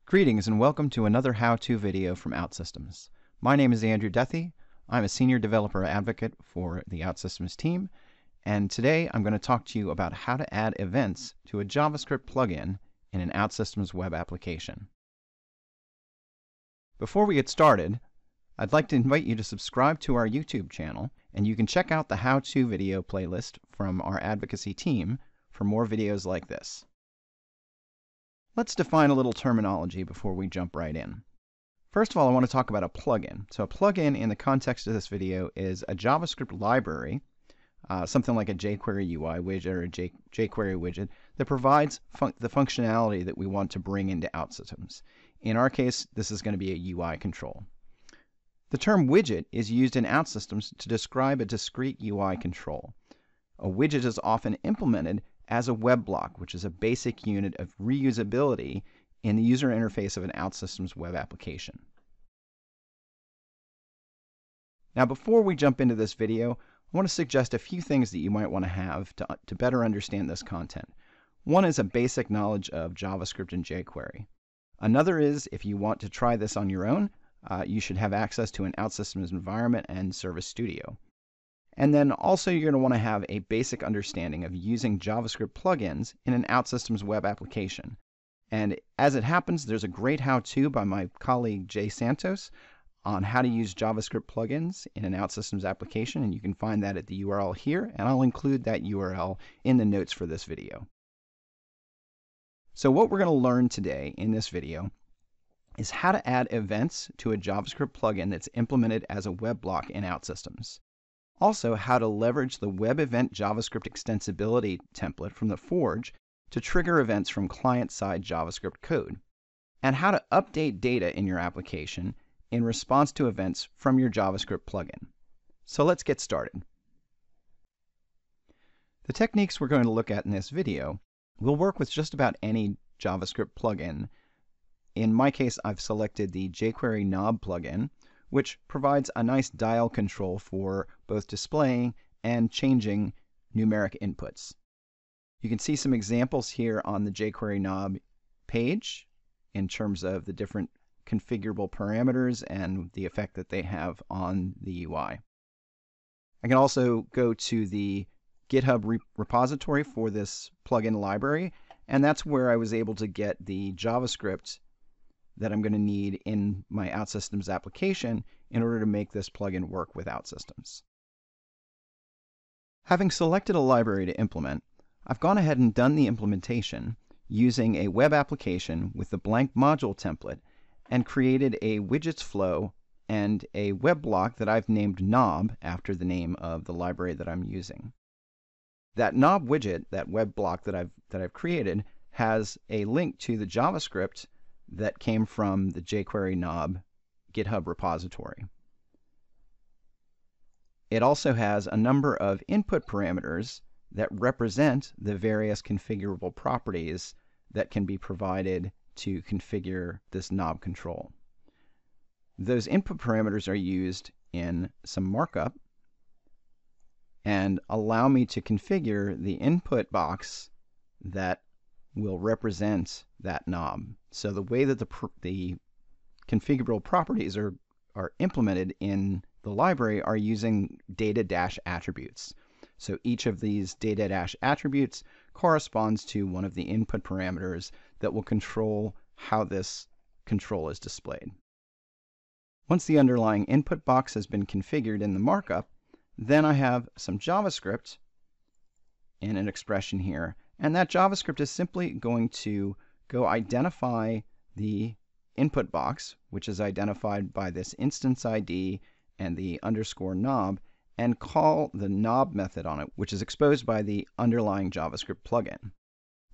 Greetings and welcome to another how-to video from OutSystems. My name is Andrew Duthie. I'm a Senior Developer Advocate for the OutSystems team, and today I'm going to talk to you about how to add events to a JavaScript plugin in an OutSystems web application. Before we get started, I'd like to invite you to subscribe to our YouTube channel, and you can check out the how-to video playlist from our advocacy team for more videos like this. Let's define a little terminology before we jump right in. First of all, I want to talk about a plugin. So a plugin in the context of this video is a JavaScript library, something like a jQuery UI widget or a jQuery widget that provides the functionality that we want to bring into OutSystems. In our case, this is going to be a UI control. The term widget is used in OutSystems to describe a discrete UI control. A widget is often implemented as a web block, which is a basic unit of reusability in the user interface of an OutSystems web application. Now, before we jump into this video, I want to suggest a few things that you might want to have to better understand this content. One is a basic knowledge of JavaScript and jQuery. Another is, if you want to try this on your own, you should have access to an OutSystems environment and Service Studio. And then also you're going to want to have a basic understanding of using JavaScript plugins in an OutSystems web application. And as it happens, there's a great how-to by my colleague Jay Santos on how to use JavaScript plugins in an OutSystems application, and you can find that at the URL here, and I'll include that URL in the notes for this video. So what we're going to learn today in this video is how to add events to a JavaScript plugin that's implemented as a web block in OutSystems. Also, how to leverage the Web Event JavaScript Extensibility template from the Forge to trigger events from client-side JavaScript code, and how to update data in your application in response to events from your JavaScript plugin. So let's get started. The techniques we're going to look at in this video will work with just about any JavaScript plugin. In my case, I've selected the jQuery knob plugin, which provides a nice dial control for both displaying and changing numeric inputs. You can see some examples here on the jQuery knob page in terms of the different configurable parameters and the effect that they have on the UI. I can also go to the GitHub repository for this plugin library, and that's where I was able to get the JavaScript that I'm going to need in my OutSystems application in order to make this plugin work with OutSystems. Having selected a library to implement, I've gone ahead and done the implementation using a web application with the blank module template and created a widgets flow and a web block that I've named knob after the name of the library that I'm using. That knob widget, that web block that I've created, has a link to the JavaScript that came from the jQuery knob GitHub repository. It also has a number of input parameters that represent the various configurable properties that can be provided to configure this knob control. Those input parameters are used in some markup and allow me to configure the input box that will represent that knob. So the way that the configurable properties are implemented in the library are using data-attributes. So each of these data-attributes corresponds to one of the input parameters that will control how this control is displayed. Once the underlying input box has been configured in the markup, then I have some JavaScript in an expression here, and that JavaScript is simply going to go identify the input box, which is identified by this instance ID and the underscore knob, and call the knob method on it, which is exposed by the underlying JavaScript plugin.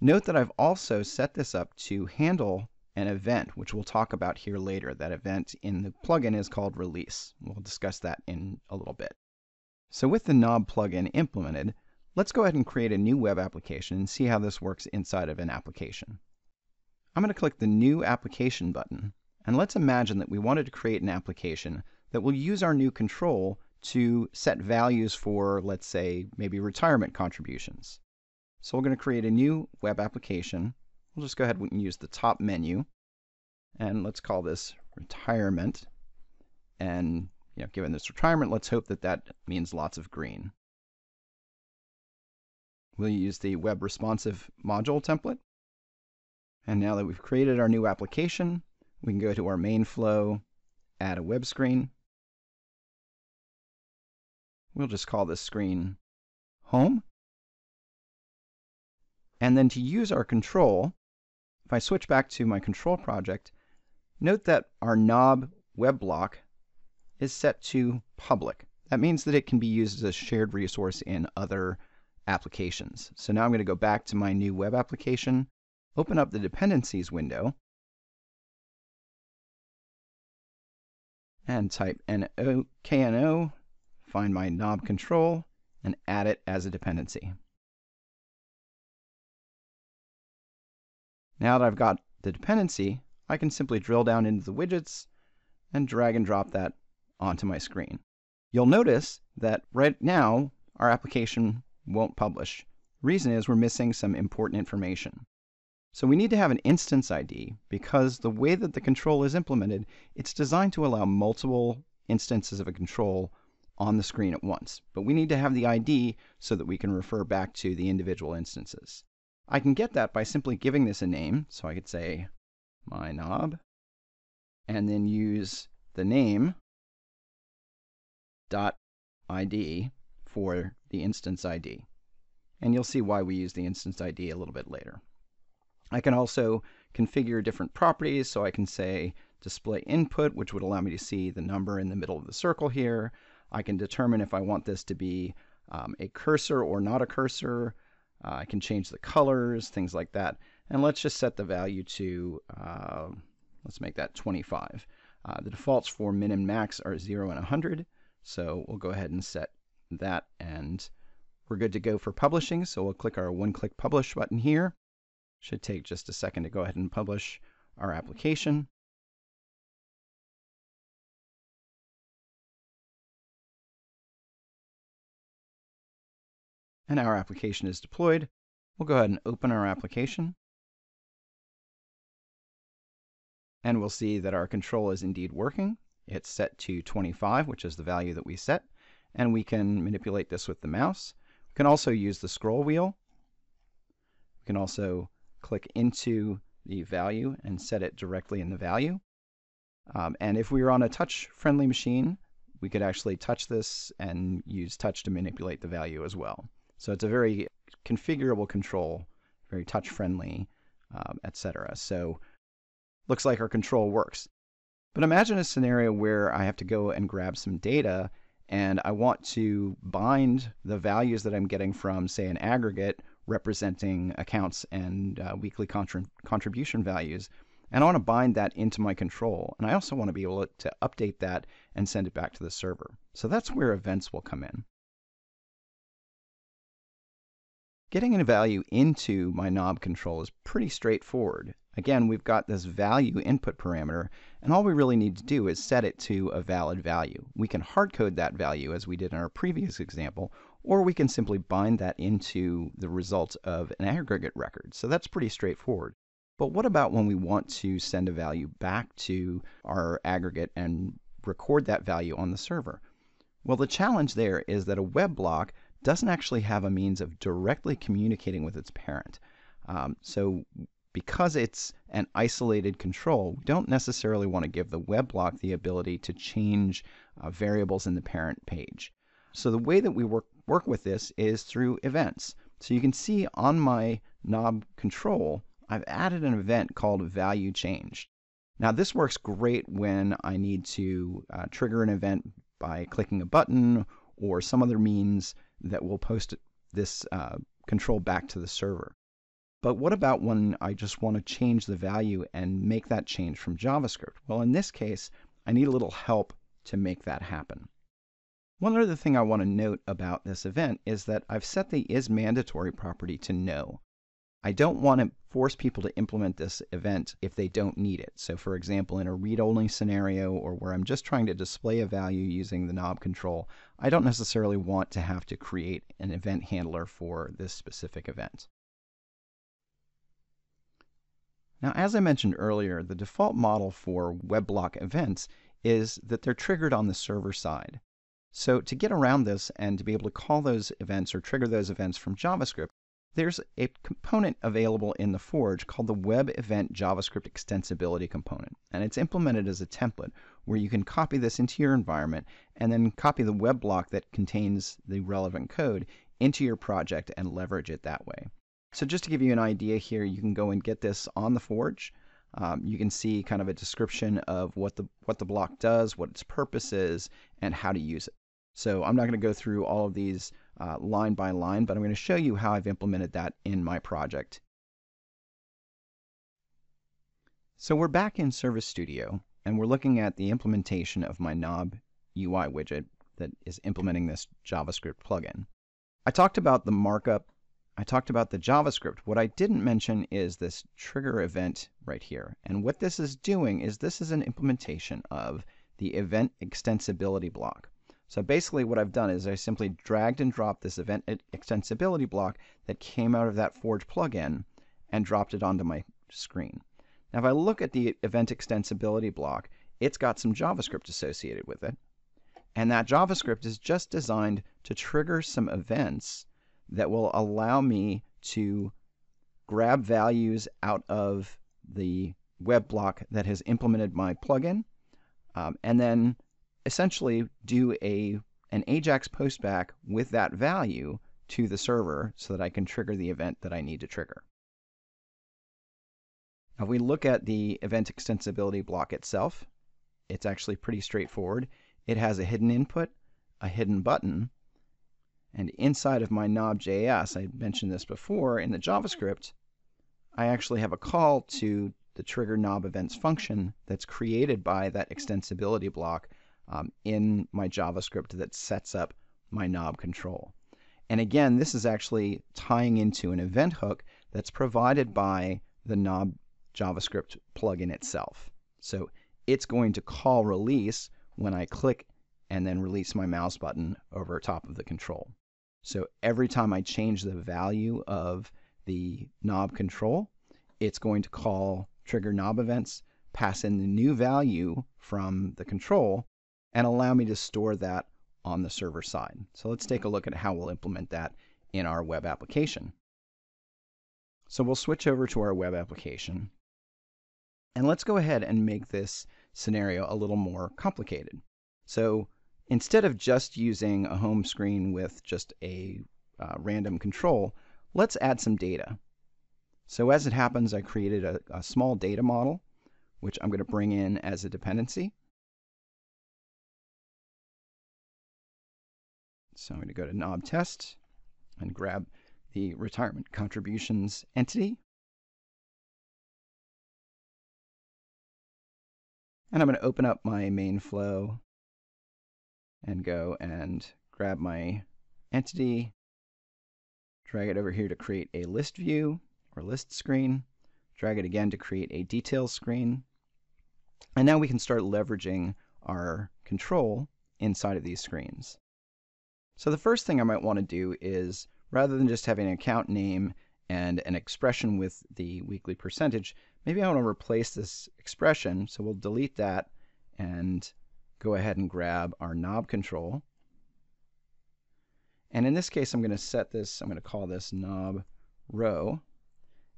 Note that I've also set this up to handle an event, which we'll talk about here later. That event in the plugin is called release. We'll discuss that in a little bit. So with the knob plugin implemented, let's go ahead and create a new web application and see how this works inside of an application. I'm going to click the New Application button, and let's imagine that we wanted to create an application that will use our new control to set values for, let's say, maybe retirement contributions. So we're going to create a new web application. We'll just go ahead and use the top menu. and let's call this retirement. And given this retirement, let's hope that that means lots of green. We'll use the web responsive module template. And now that we've created our new application, we can go to our main flow, add a web screen. We'll just call this screen Home. And then to use our control, if I switch back to my control project, note that our knob web block is set to public. That means that it can be used as a shared resource in other applications. So now I'm going to go back to my new web application, open up the dependencies window, and type KNO, find my knob control, and add it as a dependency. Now that I've got the dependency, I can simply drill down into the widgets and drag and drop that onto my screen. You'll notice that right now our application won't publish. The reason is we're missing some important information. So we need to have an instance ID because the way that the control is implemented, it's designed to allow multiple instances of a control on the screen at once. But we need to have the ID so that we can refer back to the individual instances. I can get that by simply giving this a name. So I could say my knob and then use the name .id for the instance ID. And you'll see why we use the instance ID a little bit later. I can also configure different properties, so I can say display input, which would allow me to see the number in the middle of the circle here. I can determine if I want this to be a cursor or not a cursor. I can change the colors, things like that. And let's just set the value to, let's make that 25. The defaults for min and max are 0 and 100. So we'll go ahead and set that, and we're good to go for publishing. So we'll click our one-click publish button here. Should take just a second to go ahead and publish our application. And our application is deployed. We'll go ahead and open our application. And we'll see that our control is indeed working. It's set to 25, which is the value that we set. And we can manipulate this with the mouse. We can also use the scroll wheel. We can also click into the value and set it directly in the value. And if we were on a touch-friendly machine, we could actually touch this and use touch to manipulate the value as well. So it's a very configurable control, very touch-friendly, etc. So looks like our control works. But imagine a scenario where I have to go and grab some data and I want to bind the values that I'm getting from, say, an aggregate representing accounts and weekly contribution values. And I want to bind that into my control. And I also want to be able to update that and send it back to the server. So that's where events will come in. Getting a value into my knob control is pretty straightforward. Again, we've got this value input parameter, and all we really need to do is set it to a valid value. We can hardcode that value as we did in our previous example, or we can simply bind that into the results of an aggregate record. So that's pretty straightforward. But what about when we want to send a value back to our aggregate and record that value on the server? Well, the challenge there is that a web block doesn't actually have a means of directly communicating with its parent. So because it's an isolated control, we don't necessarily want to give the web block the ability to change variables in the parent page. So the way that we work with this is through events. So you can see on my knob control, I've added an event called value changed. Now this works great when I need to trigger an event by clicking a button or some other means that will post this control back to the server. But what about when I just want to change the value and make that change from JavaScript? Well, in this case, I need a little help to make that happen. One other thing I want to note about this event is that I've set the isMandatory property to no. I don't want to force people to implement this event if they don't need it. So for example, in a read-only scenario or where I'm just trying to display a value using the knob control, I don't necessarily want to have to create an event handler for this specific event. Now, as I mentioned earlier, the default model for web block events is that they're triggered on the server side. So to get around this and to be able to call those events or trigger those events from JavaScript, there's a component available in the Forge called the Web Event JavaScript Extensibility component. And it's implemented as a template where you can copy this into your environment and then copy the web block that contains the relevant code into your project and leverage it that way. So just to give you an idea here, you can go and get this on the Forge. You can see kind of a description of what the block does, what its purpose is, and how to use it. So I'm not going to go through all of these line by line, but I'm going to show you how I've implemented that in my project. So we're back in Service Studio, and we're looking at the implementation of my knob UI widget that is implementing this JavaScript plugin. I talked about the markup. I talked about the JavaScript. What I didn't mention is this trigger event right here. And what this is doing is this is an implementation of the event extensibility block. So basically what I've done is I simply dragged and dropped this event extensibility block that came out of that Forge plugin and dropped it onto my screen. Now if I look at the event extensibility block, it's got some JavaScript associated with it. And that JavaScript is just designed to trigger some events that will allow me to grab values out of the web block that has implemented my plugin, and then essentially do an AJAX postback with that value to the server so that I can trigger the event that I need to trigger. Now, if we look at the event extensibility block itself, it's actually pretty straightforward. It has a hidden input, a hidden button, and inside of my knob.js, I mentioned this before, in the JavaScript, I actually have a call to the trigger knob events function that's created by that extensibility block in my JavaScript that sets up my knob control. And again, this is actually tying into an event hook that's provided by the knob JavaScript plugin itself. So it's going to call release when I click and then release my mouse button over top of the control. So every time I change the value of the knob control, it's going to call trigger knob events, pass in the new value from the control, and allow me to store that on the server side. So let's take a look at how we'll implement that in our web application. So we'll switch over to our web application. And let's go ahead and make this scenario a little more complicated. So instead of just using a home screen with just a random control, let's add some data. So as it happens, I created a small data model, which I'm going to bring in as a dependency. So I'm going to go to knob test and grab the retirement contributions entity. And I'm going to open up my main flow and go and grab my entity, drag it over here to create a list view or list screen, drag it again to create a details screen. And now we can start leveraging our control inside of these screens. So the first thing I might want to do is, rather than just having an account name and an expression with the weekly percentage, maybe I want to replace this expression. So we'll delete that and go ahead and grab our knob control. And in this case, I'm going to set this, I'm going to call this knob row.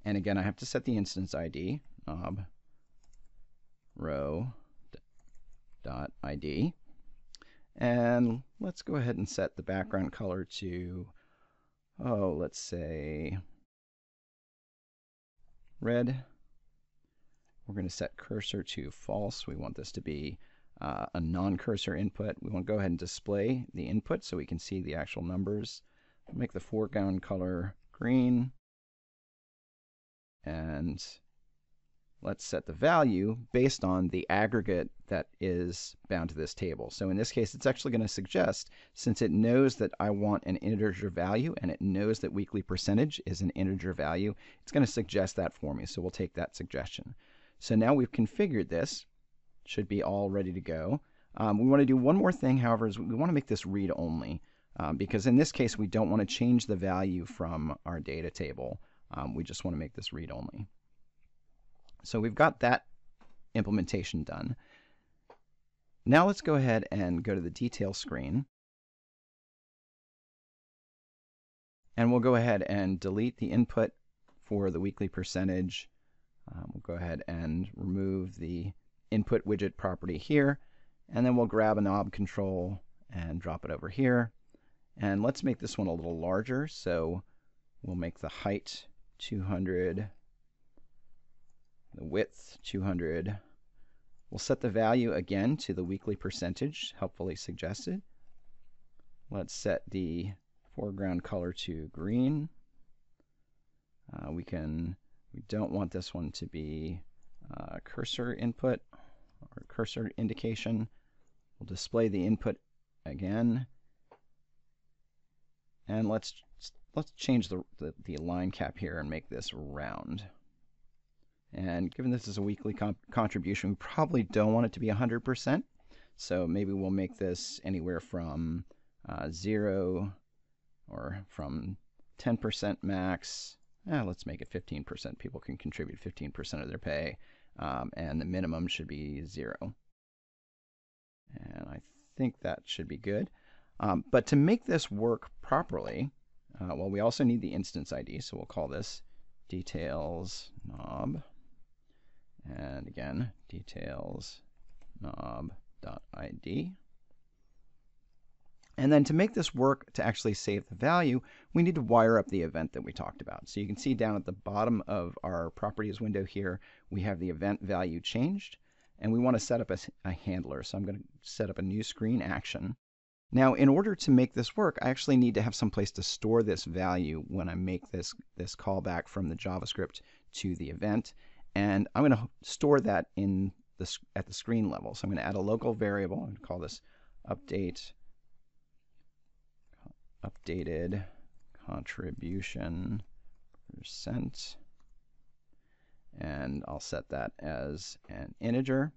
And again, I have to set the instance ID, knob row dot ID. And let's go ahead and set the background color to, let's say red. We're going to set cursor to false. We want this to be a non-cursor input. We want to go ahead and display the input so we can see the actual numbers. Make the foreground color green. And let's set the value based on the aggregate that is bound to this table. So in this case, it's actually going to suggest, since it knows that I want an integer value and it knows that weekly percentage is an integer value, it's going to suggest that for me. So we'll take that suggestion. So now we've configured this. Should be all ready to go. We want to do one more thing, however, is we want to make this read only, because in this case we don't want to change the value from our data table. We just want to make this read only. So we've got that implementation done. Now let's go ahead and go to the detail screen. And we'll go ahead and delete the input for the weekly percentage. We'll go ahead and remove the input widget property here. And then we'll grab a knob control and drop it over here. And let's make this one a little larger. So we'll make the height 200, the width 200. We'll set the value again to the weekly percentage, helpfully suggested. Let's set the foreground color to green. We don't want this one to be cursor input or cursor indication. We'll display the input again. And let's change the line cap here and make this round. And given this is a weekly contribution, we probably don't want it to be 100%. So maybe we'll make this anywhere from 0 or from 10% max. Let's make it 15%. People can contribute 15% of their pay. And the minimum should be 0. And I think that should be good. But to make this work properly, well, we also need the instance ID. So we'll call this details knob. And again, details knob.id. And then to make this work to actually save the value, we need to wire up the event that we talked about. So you can see down at the bottom of our properties window here, we have the event value changed. And we want to set up a handler. So I'm going to set up a new screen action. Now, in order to make this work, I actually need to have some place to store this value when I make this callback from the JavaScript to the event. And I'm going to store that at the screen level. So I'm going to add a local variable and call this updated contribution %. And I'll set that as an integer.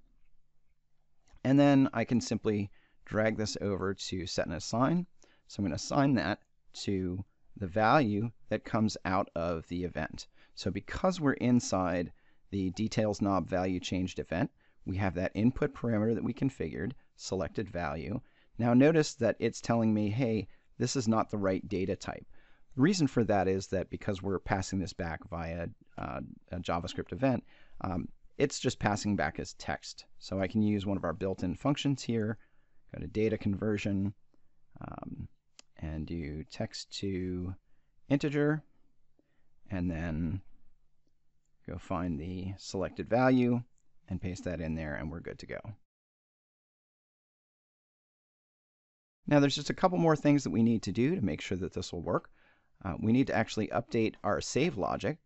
And then I can simply drag this over to set and assign. So I'm going to assign that to the value that comes out of the event. So because we're inside the details knob value changed event, we have that input parameter that we configured, selected value. Now notice that it's telling me, hey, this is not the right data type. The reason for that is that because we're passing this back via a JavaScript event, it's just passing back as text. So I can use one of our built-in functions here, go to data conversion, and do text to integer, and then go find the selected value and paste that in there, and we're good to go. Now there's just a couple more things that we need to do to make sure that this will work. We need to actually update our save logic,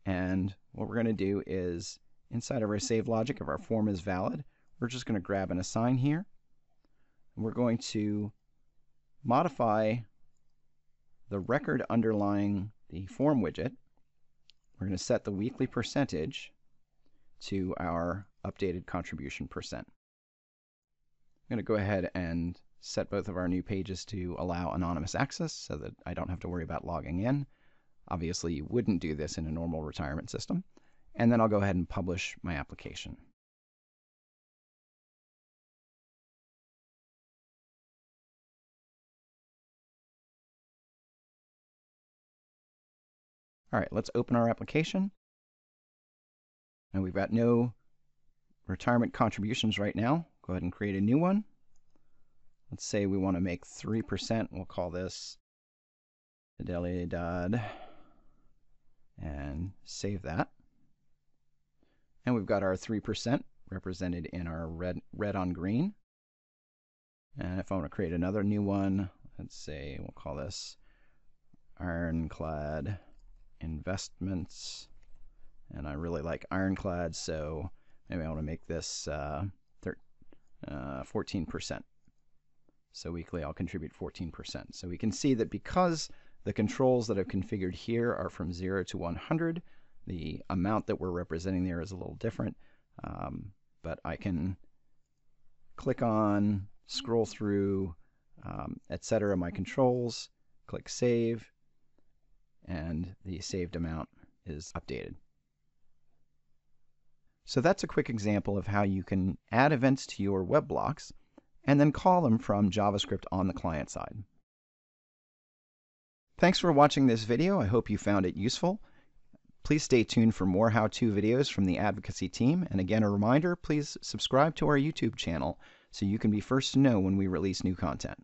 and what we're going to do is inside of our save logic, if our form is valid, we're just going to grab an assign here. And we're going to modify the record underlying the form widget. We're going to set the weekly percentage to our updated contribution %. I'm going to go ahead and set both of our new pages to allow anonymous access so that I don't have to worry about logging in. Obviously, you wouldn't do this in a normal retirement system. And then I'll go ahead and publish my application. All right, let's open our application. And we've got no retirement contributions right now. Go ahead and create a new one. Let's say we want to make 3%. We'll call this Fidelidad and save that. And we've got our 3% represented in our red on green. And if I want to create another new one, let's say we'll call this Ironclad Investments. And I really like Ironclad, so maybe I want to make this 14%. So weekly I'll contribute 14%. So we can see that because the controls that I've configured here are from 0 to 100, the amount that we're representing there is a little different. But I can click on, scroll through, etc. my controls, click save, and the saved amount is updated. So that's a quick example of how you can add events to your web blocks and then call them from JavaScript on the client side. Thanks for watching this video. I hope you found it useful. Please stay tuned for more how-to videos from the advocacy team. And again, a reminder, please subscribe to our YouTube channel so you can be first to know when we release new content.